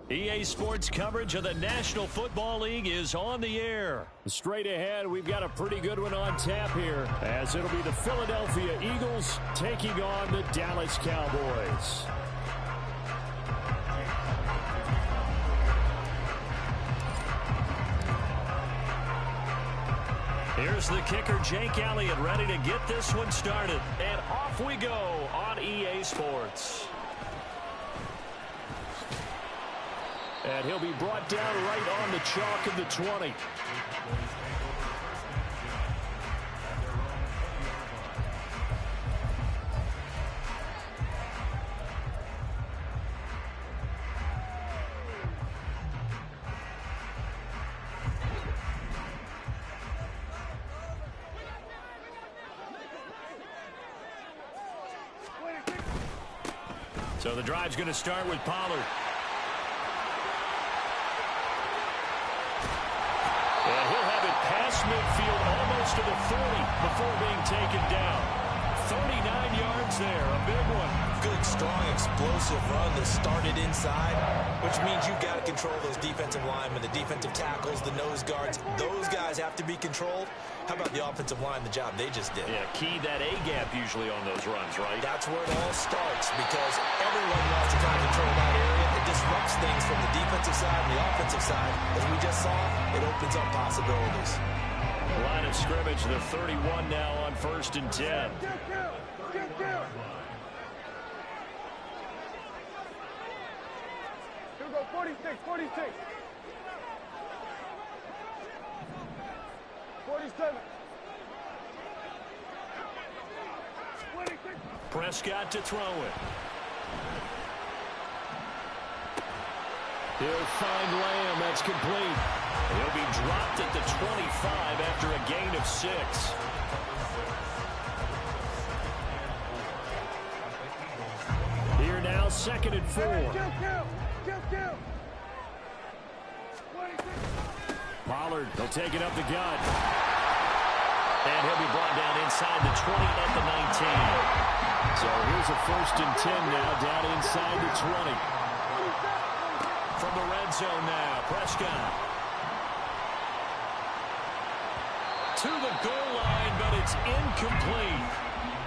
EA Sports coverage of the National Football League is on the air. Straight ahead, we've got a pretty good one on tap here, as it'll be the Philadelphia Eagles taking on the Dallas Cowboys. Here's the kicker, Jake Elliott, ready to get this one started. And off we go on EA Sports. And he'll be brought down right on the chalk of the 20. So the drive's going to start with Pollard. And he'll have it past midfield almost to the 40 before being taken down. 39 yards there, a big one. Good, strong, explosive run that started inside, which means you've got to control those defensive linemen, the defensive tackles, the nose guards. Those guys have to be controlled. How about the offensive line, the job they just did? Yeah, key that A-gap usually on those runs, right? That's where it all starts, because everyone wants to try to control that area. It disrupts things from the defensive side and the offensive side. As we just saw, it opens up possibilities. Line of scrimmage, the 31 now on 1st and 10. Here we go, 46, 46. 47. 26. Prescott to throw it. He'll find Lamb. That's complete. He'll be dropped at the 25 after a gain of 6. Here now, 2nd and 4. Pollard, they'll take it up the gut. And he'll be brought down inside the 20 at the 19. So here's a 1st and 10 now, down inside the 20. From the red zone now, Prescott. To the goal line, but it's incomplete.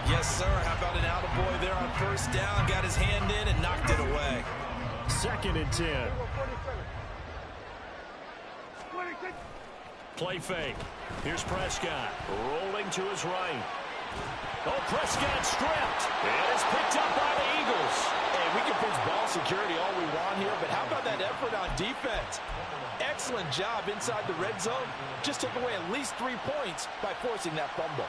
Yes, sir. How about an attaboy there on 1st down? Got his hand in and knocked it away. 2nd and 10. Play fake. Here's Prescott rolling to his right. Oh, Prescott stripped. And it's picked up by the Eagles. Hey, we can pitch ball security all we want here, but how about that effort on defense? Excellent job inside the red zone. Just took away at least 3 points by forcing that fumble.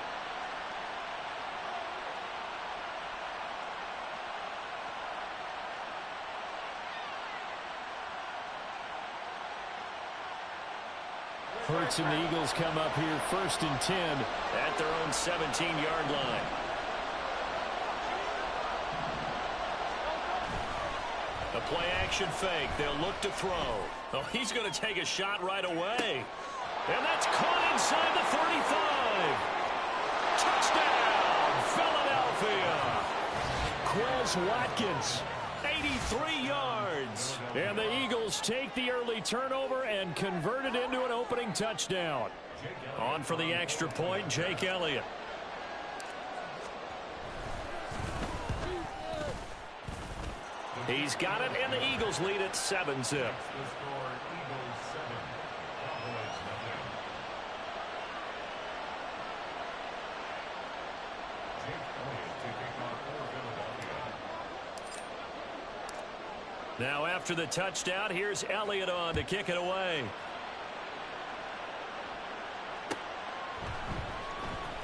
Hurts and the Eagles come up here 1st and 10 at their own 17-yard line. A play-action fake. They'll look to throw. Oh, he's going to take a shot right away. And that's caught inside the 35. Touchdown, Philadelphia. Quez Watkins. 83 yards. And the Eagles take the early turnover and convert it into an opening touchdown. On for the extra point, Jake Elliott. He's got it, and the Eagles lead at 7-zip. Now after the touchdown, here's Elliott on to kick it away.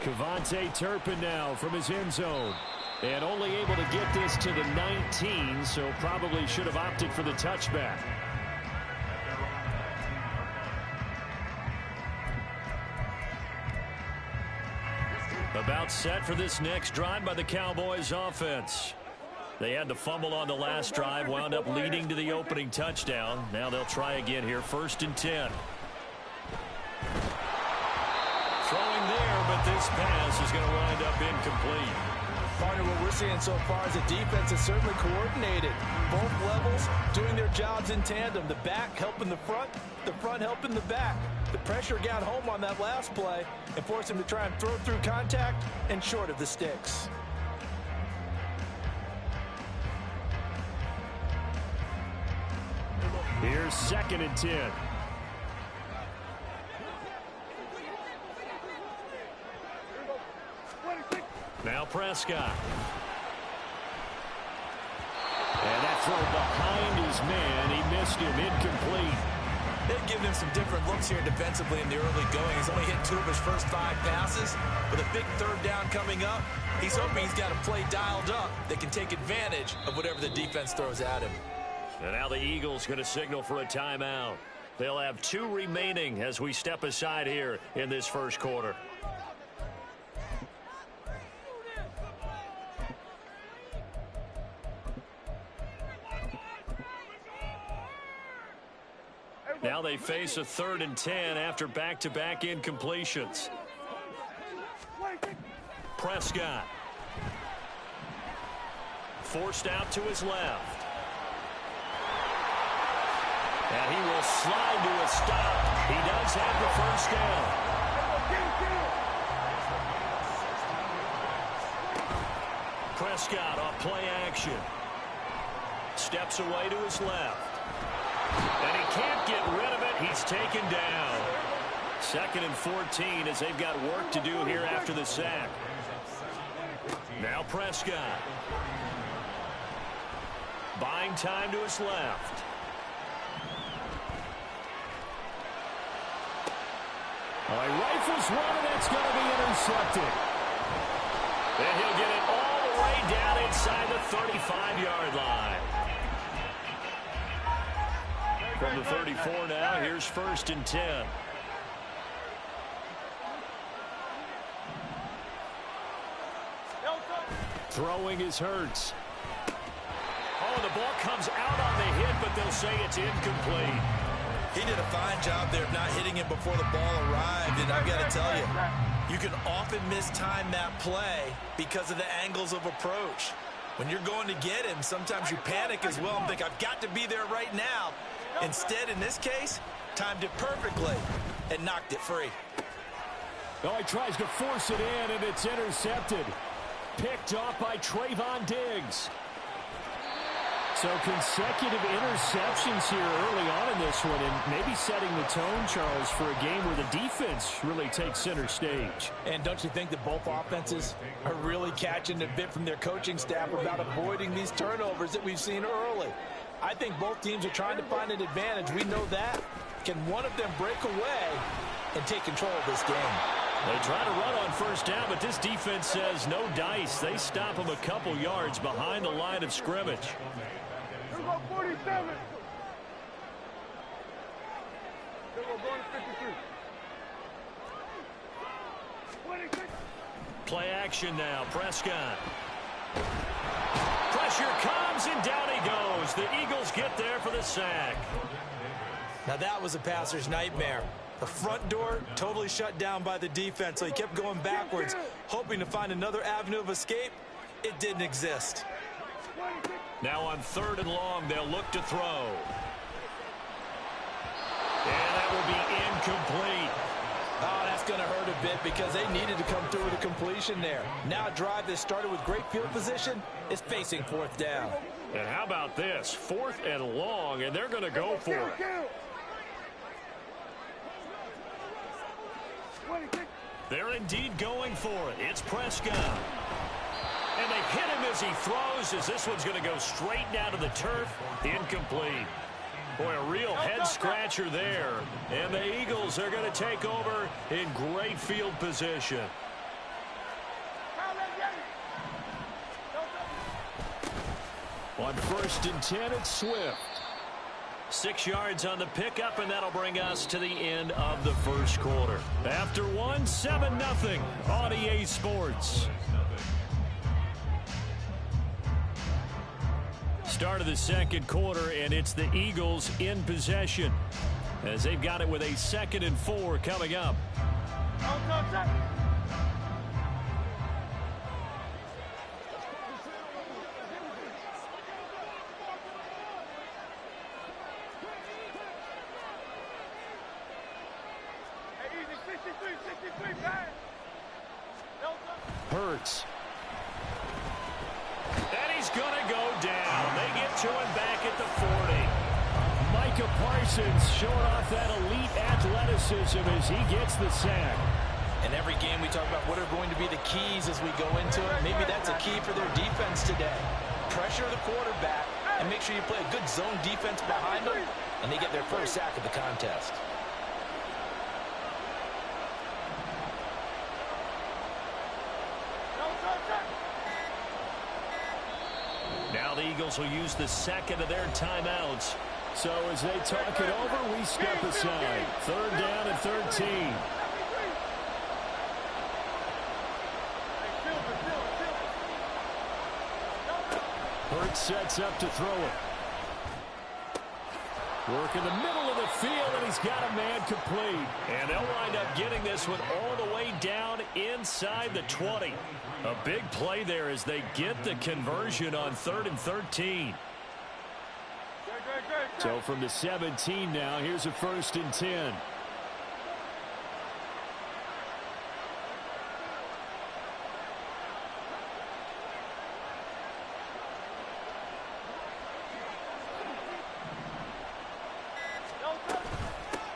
Kevontae Turpin now from his end zone. And only able to get this to the 19, so probably should have opted for the touchback. About set for this next drive by the Cowboys offense. They had the fumble on the last drive, wound up leading to the opening touchdown. Now they'll try again here, 1st and 10. Throwing there, but this pass is going to wind up incomplete. Partner, what we're seeing so far is the defense is certainly coordinated. Both levels doing their jobs in tandem. The back helping the front helping the back. The pressure got home on that last play and forced him to try and throw through contact and short of the sticks. Here's 2nd and 10. Now Prescott. And that throw behind his man. He missed him. Incomplete. They've given him some different looks here defensively in the early going. He's only hit 2 of his first 5 passes. With a big 3rd down coming up, he's hoping he's got a play dialed up that can take advantage of whatever the defense throws at him. And now the Eagles going to signal for a timeout. They'll have 2 remaining as we step aside here in this first quarter. Now they face a 3rd and 10 after back-to-back incompletions. Prescott. Forced out to his left. And he will slide to a stop. He does have the first down. Prescott off play action. Steps away to his left. And he can't get rid of it. He's taken down. 2nd and 14 as they've got work to do here after the sack. Now Prescott. Buying time to his left. Oh, he rifles one, and that's going to be intercepted. And he'll get it all the way down inside the 35-yard line. From the 34 now, here's 1st and 10. Throwing is Hurts. Oh, the ball comes out on the hit, but they'll say it's incomplete. He did a fine job there of not hitting him before the ball arrived, and I've got to tell you, you can often mistime that play because of the angles of approach. When you're going to get him, sometimes you panic as well and think, I've got to be there right now. Instead, in this case, timed it perfectly and knocked it free. Oh, he tries to force it in, and it's intercepted. Picked off by Trayvon Diggs. So consecutive interceptions here early on in this one, and maybe setting the tone, Charles, for a game where the defense really takes center stage. And don't you think that both offenses are really catching a bit from their coaching staff about avoiding these turnovers that we've seen early? I think both teams are trying to find an advantage. We know that. Can one of them break away and take control of this game? They try to run on first down, but this defense says no dice. They stop them a couple yards behind the line of scrimmage. 47. We're going to 53. 26. Play action now. Prescott. Pressure comes, and down he goes. The Eagles get there for the sack. Now that was a passer's nightmare. The front door totally shut down by the defense, so he kept going backwards, hoping to find another avenue of escape. It didn't exist. Now on 3rd and long, they'll look to throw. And that will be incomplete. Oh, that's going to hurt a bit because they needed to come through with a completion there. Now a drive that started with great field position is facing 4th down. And how about this? 4th and long, and they're going to go for it. They're indeed going for it. It's Prescott. And they hit him as he throws, as this one's going to go straight down to the turf. Incomplete. Boy, a real head-scratcher there. And the Eagles are going to take over in great field position. On 1st and 10, it's Swift. 6 yards on the pickup, and that'll bring us to the end of the first quarter. After one, 7-0 on EA Sports. Start of the second quarter, and it's the Eagles in possession as they've got it with a 2nd and 4 coming up. 63, pass. Hurts. And he's going to go down. They get to him back at the 40. Micah Parsons showing off that elite athleticism as he gets the sack. In every game we talk about what are going to be the keys as we go into it. Maybe that's a key for their defense today. Pressure the quarterback and make sure you play a good zone defense behind them, and they get their first sack of the contest. Now the Eagles will use the second of their timeouts. So as they talk it over, we step aside. 3rd down and 13. Hurts sets up to throw it. Work in the middle of the field, and he's got a man complete. And they'll wind up getting this one all the way down inside the 20. A big play there as they get the conversion on 3rd and 13. So from the 17 now, here's a 1st and 10.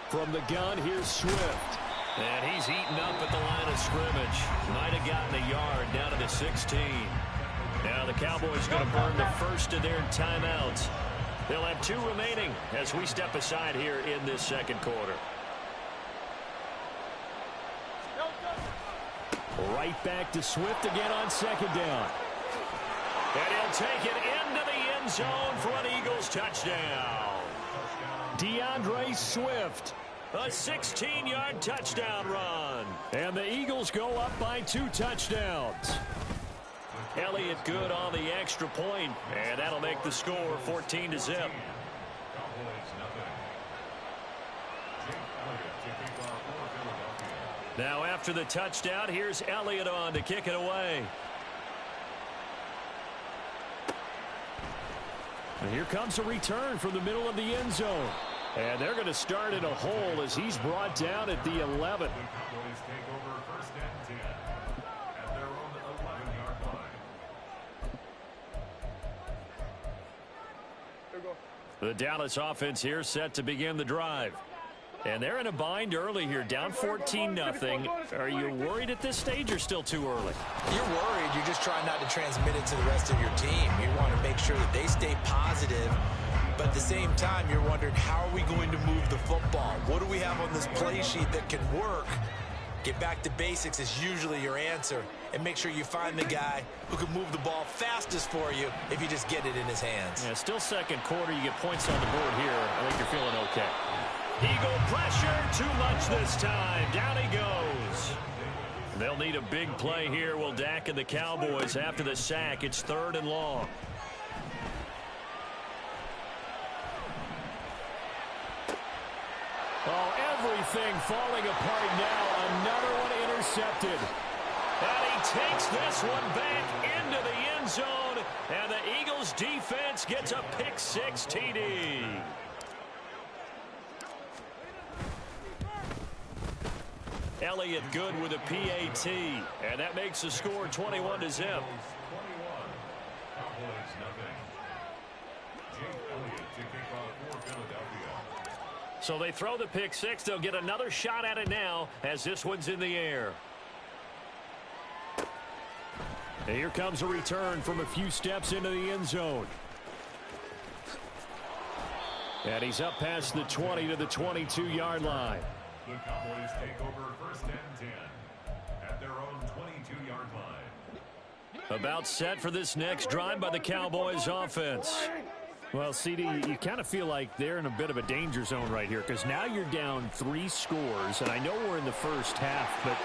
From the gun, here's Swift. And he's eaten up at the line of scrimmage. Might have gotten a yard down to the 16. Now the Cowboys going to burn the first of their timeouts. They'll have 2 remaining as we step aside here in this second quarter. Right back to Swift again on 2nd down. And he'll take it into the end zone for an Eagles touchdown. DeAndre Swift, a 16-yard touchdown run. And the Eagles go up by 2 touchdowns. Elliott good on the extra point, and that'll make the score 14-0. Now after the touchdown, here's Elliott on to kick it away. And here comes a return from the middle of the end zone. And they're going to start in a hole as he's brought down at the 11. The Dallas offense here set to begin the drive. And they're in a bind early here, down 14-0. Are you worried at this stage or still too early? You're worried. You're just trying not to transmit it to the rest of your team. You want to make sure that they stay positive. But at the same time, you're wondering, how are we going to move the football? What do we have on this play sheet that can work? Get back to basics is usually your answer. And make sure you find the guy who can move the ball fastest for you if you just get it in his hands. Yeah, still second quarter. You get points on the board here. I think you're feeling okay. Eagle pressure, too much this time. Down he goes. They'll need a big play here. Will Dak and the Cowboys after the sack. It's 3rd and long. Oh, everything falling apart now. Another one intercepted. And he takes this one back into the end zone. And the Eagles defense gets a pick-6 TD. Elliott good with a PAT. And that makes the score 21-0. So they throw the pick-6. They'll get another shot at it now as this one's in the air. And here comes a return from a few steps into the end zone. And he's up past the 20 to the 22-yard line. The Cowboys take over 1st and 10 at their own 22-yard line. About set for this next drive by the Cowboys offense. Well, CD, you kind of feel like they're in a bit of a danger zone right here because now you're down 3 scores, and I know we're in the first half, but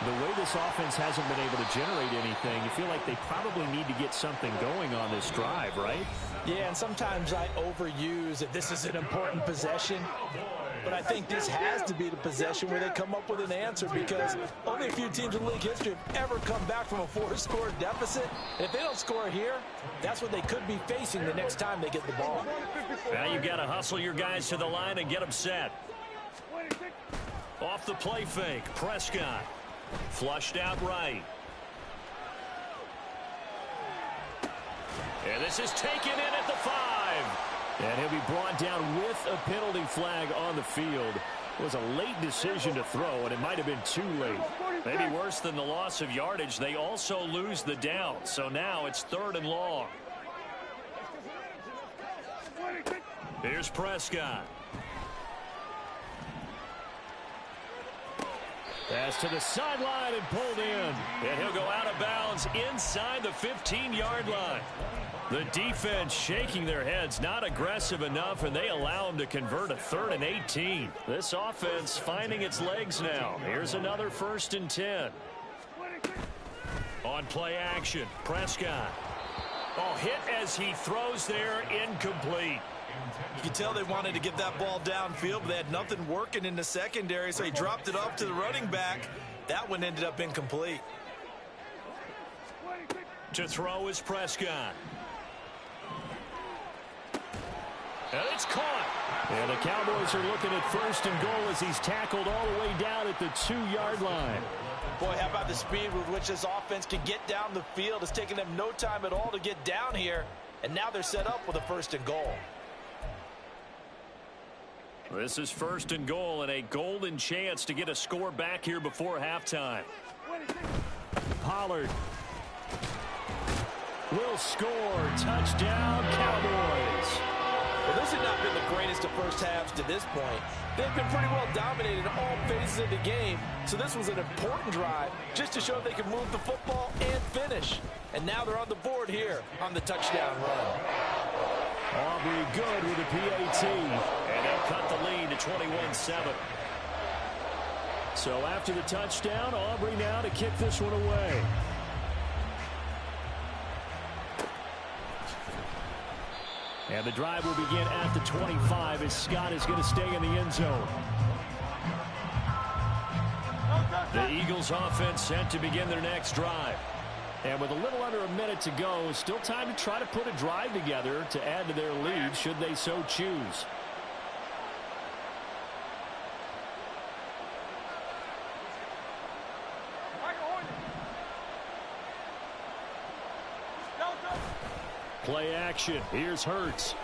the way this offense hasn't been able to generate anything, you feel like they probably need to get something going on this drive, right? Yeah, and sometimes I overuse that this is an important possession. But I think this has to be the possession where they come up with an answer because only a few teams in league history have ever come back from a 4-score deficit. And if they don't score here, that's what they could be facing the next time they get the ball. Now you've got to hustle your guys to the line and get them set. Off Off the play fake, Prescott. Flushed out right. And this is taken in at the 5. And he'll be brought down with a penalty flag on the field. It was a late decision to throw, and it might have been too late. Maybe worse than the loss of yardage, they also lose the down. So now it's 3rd and long. Here's Prescott. Pass to the sideline and pulled in. And he'll go out of bounds inside the 15-yard line. The defense shaking their heads, not aggressive enough, and they allow him to convert a 3rd and 18. This offense finding its legs now. Here's another 1st and 10. On play action, Prescott. Oh, hit as he throws there, incomplete. You can tell they wanted to get that ball downfield, but they had nothing working in the secondary, so he dropped it off to the running back. That one ended up incomplete. To throw is Prescott. And it's caught. And the Cowboys are looking at 1st and goal as he's tackled all the way down at the 2-yard line. Boy, how about the speed with which this offense can get down the field? It's taken them no time at all to get down here, and now they're set up with a 1st and goal. This is 1st and goal and a golden chance to get a score back here before halftime. Pollard will score. Touchdown, Cowboys. Well, this has not been the greatest of first halves to this point. They've been pretty well dominated in all phases of the game, so this was an important drive just to show they can move the football and finish. And now they're on the board here on the touchdown run. Aubrey good with a PAT, and they'll cut the lead to 21-7. So after the touchdown, Aubrey now to kick this one away. And the drive will begin at the 25 as Scott is going to stay in the end zone. The Eagles offense set to begin their next drive. And with a little under a minute to go, still time to try to put a drive together to add to their lead should they so choose. Play action. Here's Hurts.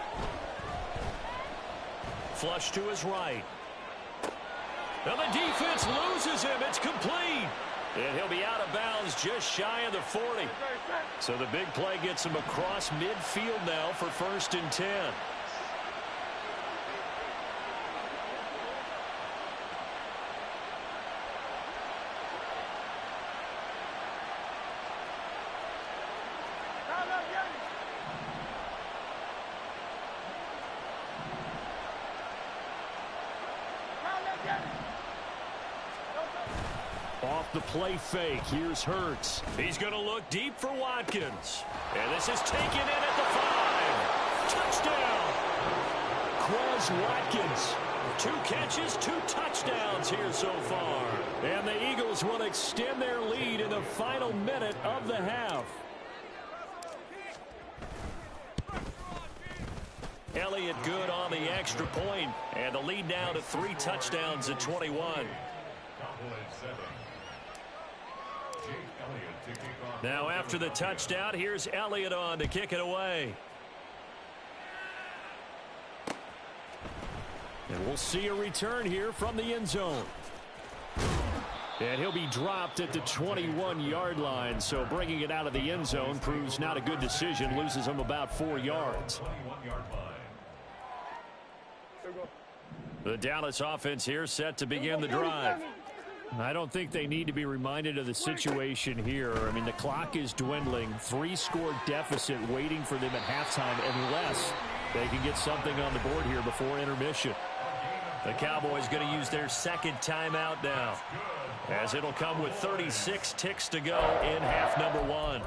Flush to his right. And the defense loses him. It's complete. And he'll be out of bounds just shy of the 40. So the big play gets him across midfield now for 1st and 10. Off the play fake, here's Hurts. He's going to look deep for Watkins. And this is taken in at the 5. Touchdown! Quez Watkins. 2 catches, 2 touchdowns here so far. And the Eagles will extend their lead in the final minute of the half. Elliott good on the extra point, and the lead now to 3 touchdowns at 21. Now after the touchdown, here's Elliott on to kick it away. And we'll see a return here from the end zone. And he'll be dropped at the 21-yard line, so bringing it out of the end zone proves not a good decision, loses him about 4 yards. The Dallas offense here set to begin the drive. I don't think they need to be reminded of the situation here. I mean, the clock is dwindling. 3-score deficit waiting for them at halftime unless they can get something on the board here before intermission. The Cowboys going to use their second timeout now, as it'll come with 36 ticks to go in half number 1.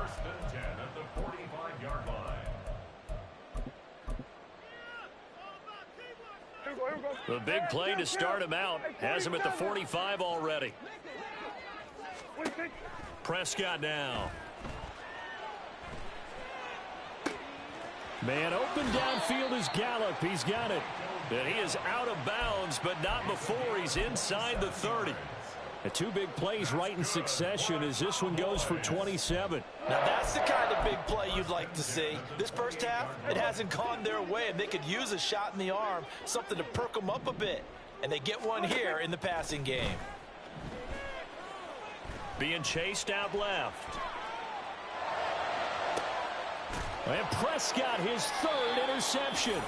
The big play to start him out has him at the 45 already. Prescott now. Man open downfield is Gallup. He's got it. And he is out of bounds, but not before he's inside the 30. And two big plays right in succession as this one goes for 27. Now that's the kind of big play you'd like to see. This first half, it hasn't gone their way, and they could use a shot in the arm, something to perk them up a bit. And they get one here in the passing game. Being chased out left. And Prescott, his third interception.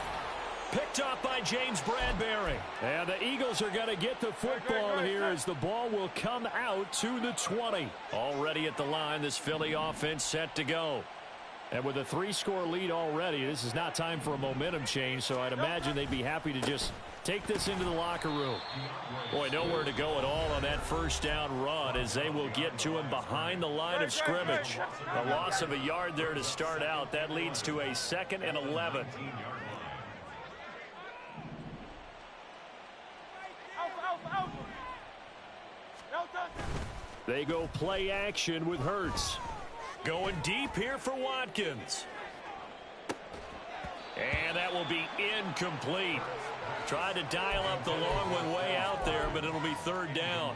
Picked off by James Bradbury. And the Eagles are going to get the football here as the ball will come out to the 20. Already at the line, this Philly offense set to go. And with a 3-score lead already, this is not time for a momentum change, so I'd imagine they'd be happy to just take this into the locker room. Boy, nowhere to go at all on that first down run as they will get to him behind the line of scrimmage. A loss of a yard there to start out. That leads to a 2nd and 11. They go play action with Hurts. Going deep here for Watkins. And that will be incomplete. Tried to dial up the long one way out there, but it'll be 3rd down.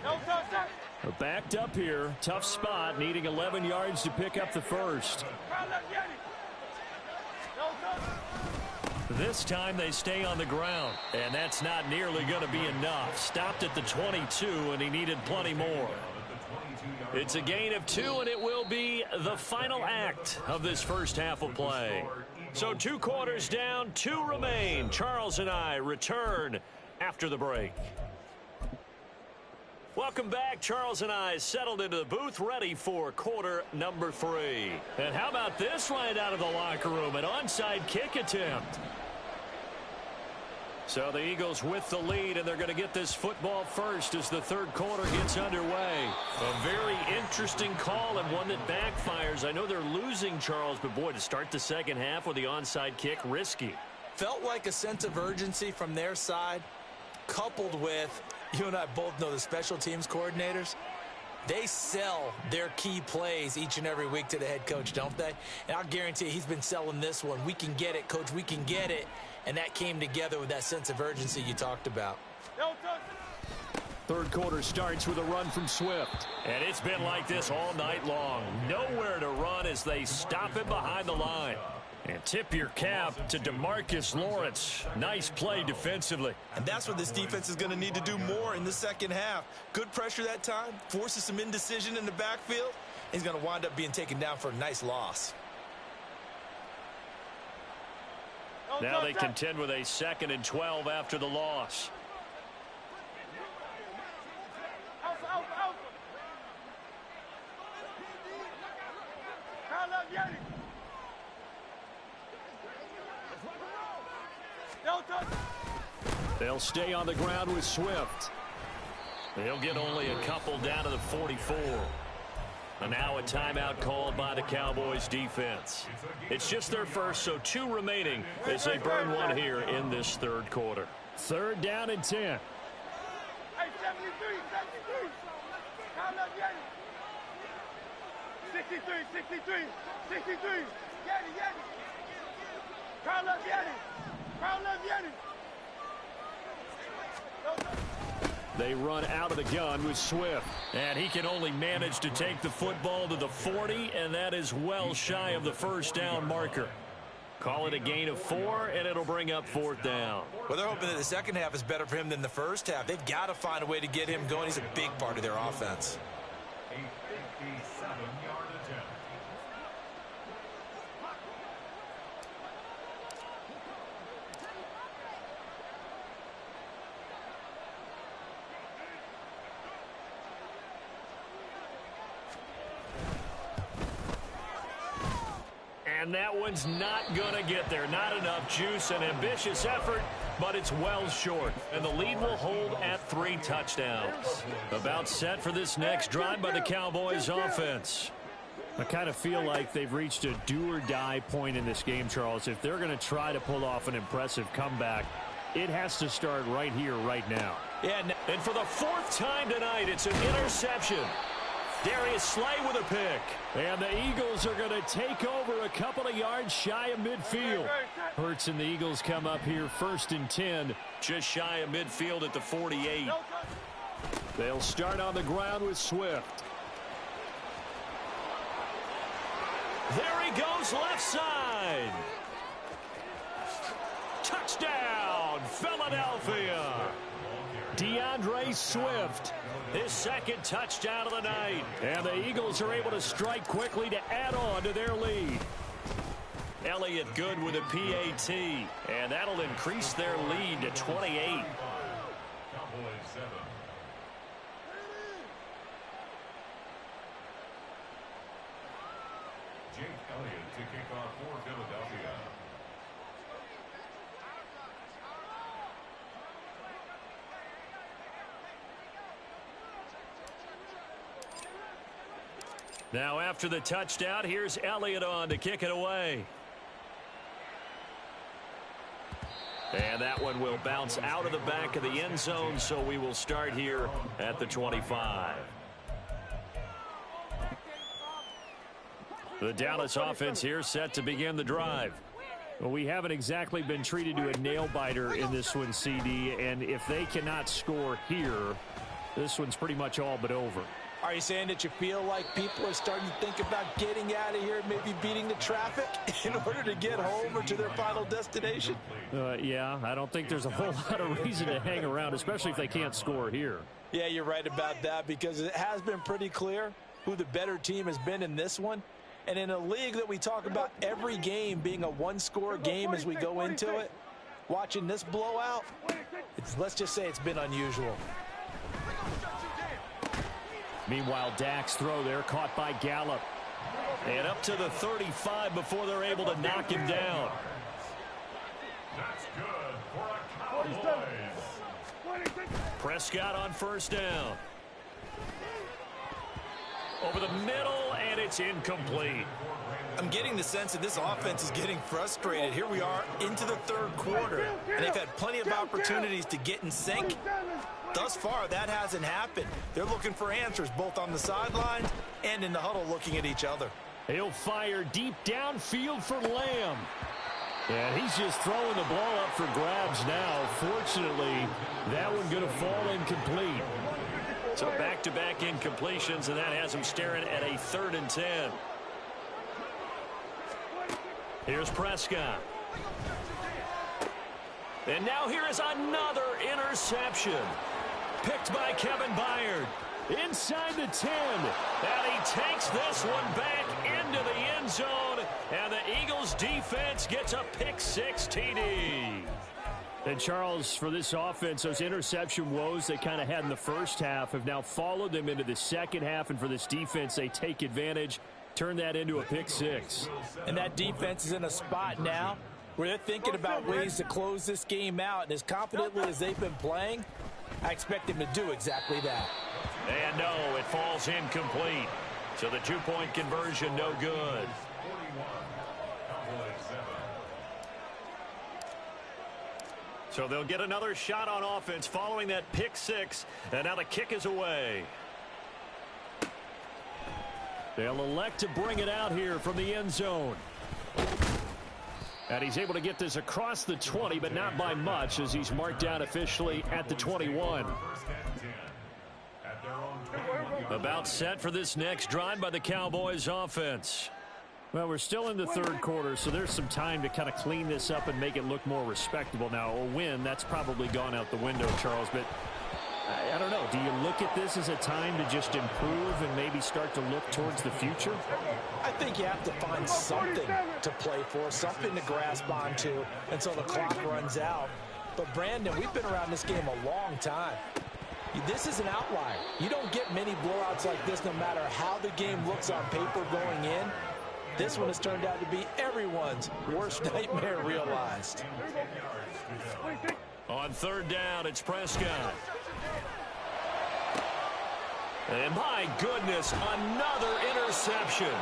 They're backed up here. Tough spot, needing 11 yards to pick up the first. This time they stay on the ground, and that's not nearly going to be enough. Stopped at the 22, and he needed plenty more. It's a gain of 2, and it will be the final act of this first half of play. So 2 quarters down, 2 remain. Charles and I return after the break. Welcome back. Charles and I settled into the booth, ready for quarter number 3. And how about this right out of the locker room? An onside kick attempt. So the Eagles with the lead, and they're going to get this football first as the 3rd quarter gets underway. A very interesting call and one that backfires. I know they're losing, Charles, but boy, to start the second half with the onside kick, risky. Felt like a sense of urgency from their side, coupled with, you and I both know the special teams coordinators. They sell their key plays each and every week to the head coach, don't they? And I'll guarantee you he's been selling this one. We can get it, coach. We can get it. And that came together with that sense of urgency you talked about. 3rd quarter starts with a run from Swift. And it's been like this all night long. Nowhere to run as they stop him behind the line. And tip your cap to DeMarcus Lawrence. Nice play defensively. And that's what this defense is going to need to do more in the second half. Good pressure that time, forces some indecision in the backfield. He's going to wind up being taken down for a nice loss. Now they contend with a 2nd and 12 after the loss. They'll stay on the ground with Swift. They'll get only a couple down to the 44. And now a timeout called by the Cowboys defense. It's just their first, so 2 remaining as they burn one here in this 3rd quarter. 3rd down and 10. Hey, 73. 63. Get it. Carlos, get it. They run out of the gun with Swift. And he can only manage to take the football to the 40, and that is well shy of the first down marker. Call it a gain of 4, and it'll bring up 4th down. Well, they're hoping that the second half is better for him than the first half. They've got to find a way to get him going. He's a big part of their offense. A 57-yard attempt. And that one's not going to get there. Not enough juice. An ambitious effort, but it's well short. And the lead will hold at 3 touchdowns. About set for this next drive by the Cowboys offense. I kind of feel like they've reached a do-or-die point in this game, Charles. If they're going to try to pull off an impressive comeback, it has to start right here, right now. Yeah, and for the 4th time tonight, it's an interception. Darius Slay with a pick. And the Eagles are going to take over a couple of yards shy of midfield. Hurts and the Eagles come up here 1st and 10. Just shy of midfield at the 48. They'll start on the ground with Swift. There he goes left side. Touchdown, Philadelphia. DeAndre Swift, his 2nd touchdown of the night. And the Eagles are able to strike quickly to add on to their lead. Elliott good with a PAT. And that'll increase their lead to 28. Jake Elliott to kick off for Philadelphia. Now after the touchdown, here's Elliott on to kick it away. And that one will bounce out of the back of the end zone, so we will start here at the 25. The Dallas offense here set to begin the drive. Well, we haven't exactly been treated to a nail-biter in this one, CD, and if they cannot score here, this one's pretty much all but over. Are you saying that you feel like people are starting to think about getting out of here, maybe beating the traffic in order to get home or to their final destination? Yeah, I don't think there's a whole lot of reason to hang around, especially if they can't score here. Yeah, you're right about that, because it has been pretty clear who the better team has been in this one. And in a league that we talk about every game being a one-score game as we go into it, watching this blowout, let's just say it's been unusual. Meanwhile, Dak's throw there caught by Gallup. And up to the 35 before they're able to knock him down. That's good for a Cowboys. Prescott on 1st down. Over the middle, and it's incomplete. I'm getting the sense that this offense is getting frustrated. Here we are into the 3rd quarter, and they've had plenty of opportunities to get in sync. Thus far, that hasn't happened. They're looking for answers both on the sidelines and in the huddle looking at each other. He'll fire deep downfield for Lamb. And he's just throwing the ball up for grabs now. Fortunately, that one going to fall incomplete. So back-to-back incompletions, and that has him staring at a 3rd and 10. Here's Prescott. And now here is another interception. Picked by Kevin Byard. Inside the 10. And he takes this one back into the end zone. And the Eagles defense gets a pick-6 TD. And Charles, for this offense, those interception woes they kind of had in the first half have now followed them into the second half. And for this defense, they take advantage, turn that into a pick-6. And that defense is in a spot now where they're thinking about ways to close this game out. And as confidently as they've been playing, I expect them to do exactly that. And no, it falls incomplete. So the 2-point conversion, no good. So they'll get another shot on offense following that pick-6. And now the kick is away. They'll elect to bring it out here from the end zone. And he's able to get this across the 20, but not by much, as he's marked down officially at the 21. About set for this next drive by the Cowboys offense. Well, we're still in the 3rd quarter, so there's some time to kind of clean this up and make it look more respectable. Now, a win, that's probably gone out the window, Charles, but I don't know. Do you look at this as a time to just improve and maybe start to look towards the future? I think you have to find something to play for, something to grasp onto until the clock runs out. But, Brandon, we've been around this game a long time. This is an outlier. You don't get many blowouts like this no matter how the game looks on paper going in. This one has turned out to be everyone's worst nightmare realized. On 3rd down, it's Prescott. And my goodness, another interception.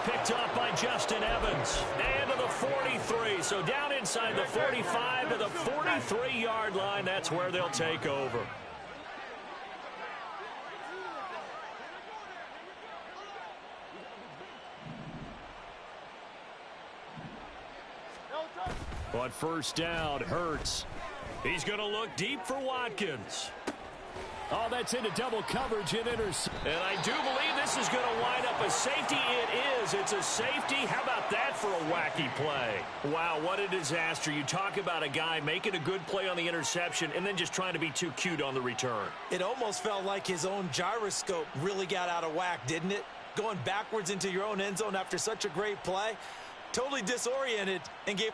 Picked up by Justin Evans. And to the 43. So down inside the 45 to the 43-yard line. That's where they'll take over. On first down, Hurts. He's going to look deep for Watkins. Oh, that's into double coverage and intercept. And I do believe this is going to wind up a safety. It is. It's a safety. How about that for a wacky play? Wow, what a disaster. You talk about a guy making a good play on the interception and then just trying to be too cute on the return. It almost felt like his own gyroscope really got out of whack, didn't it? Going backwards into your own end zone after such a great play. Totally disoriented and gave...